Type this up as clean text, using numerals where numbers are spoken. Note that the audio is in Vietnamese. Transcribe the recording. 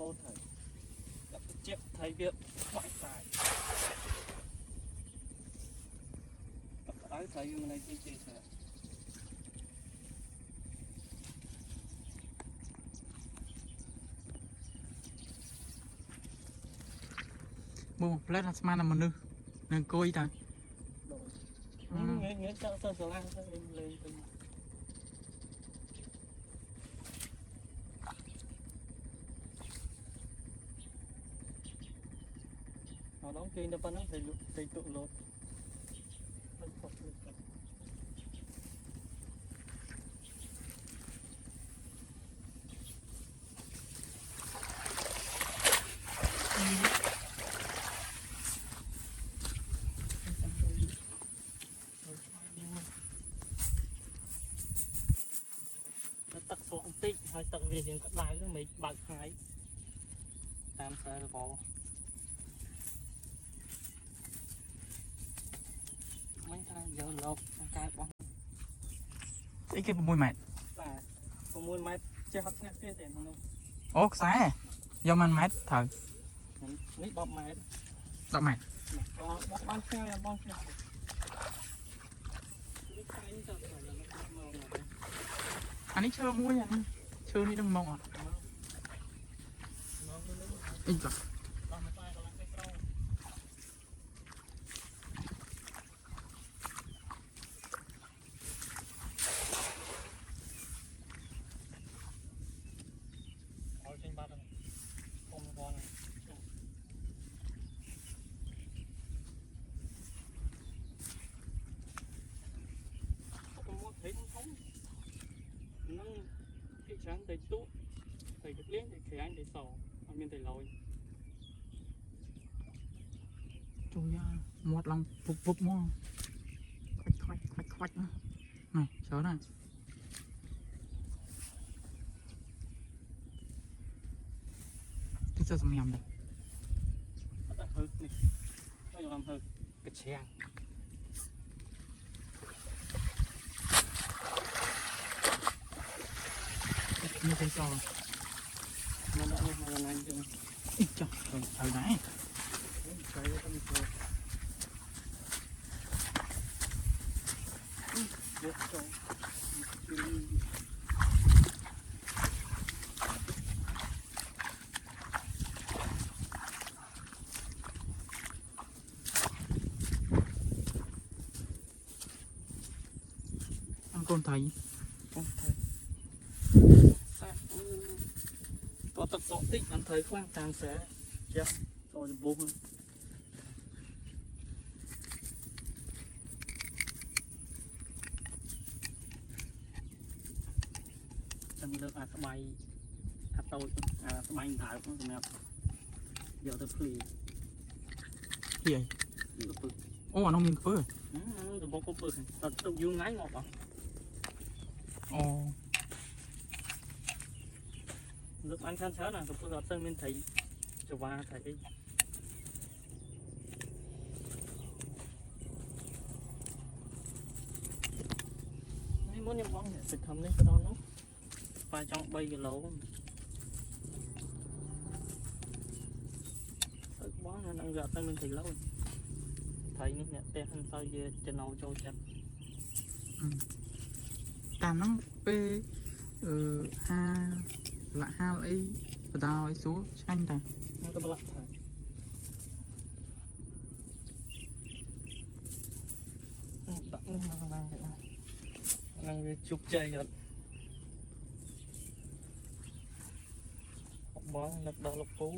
phô thầy gặp chết thầy việc bãi tài gặp đáy thầy mà này chơi thầy mua một plate là mà nư nên coi ta nghe sao sao lan lên họ đóng kia nó vẫn nó thầy tụ lột tắc xuống tích hai tầng về hiện các đài nó mấy bạc hái tam xe có mấy thằng giờ lột cái bóng cái mùi mệt và có mùi mệt chưa hấp nhắc kia tiền không ố xá do man mệt thờ mấy bọc mệt đọc mệt bọc ban xe là bong xe anh ấy chưa mua nha chưa đi đừng mong à ít rồi thấy không nó cái sáng thầy tú thầy được liếng thì anh thầy sò anh bên thầy lòi chui ra một lòng phục phục mua khoách này chớ này cái sao nhầm đây hư này nó làm hư cái xe như thế sao nó đã như là anh chừng ít trời thời nãy ăn con thầy có tập sọ tích anh thấy khoang tàng sẽ chết rồi bố hơn chẳng được bay tôi bay thải cũng được giờ tôi phì gì vậy ô nó miếng phơi tôi bố có phơi tôi dùng ngái ngọt à ô lúc anh khăn sớ là tôi gặp tên bên thầy cho qua thầy muốn nhắm bóng để xịt thầm lên cái đó nó phải trong bay cái lỗ bó nó đang gặp tên bên thầy lâu thầy nó nhặt tên anh sao về trên nấu cho chặt tam nó p ha là ha ấy và tao ấy số xanh ta nó có bật thầy đang chụp chơi rồi bó lật đỏ lục cú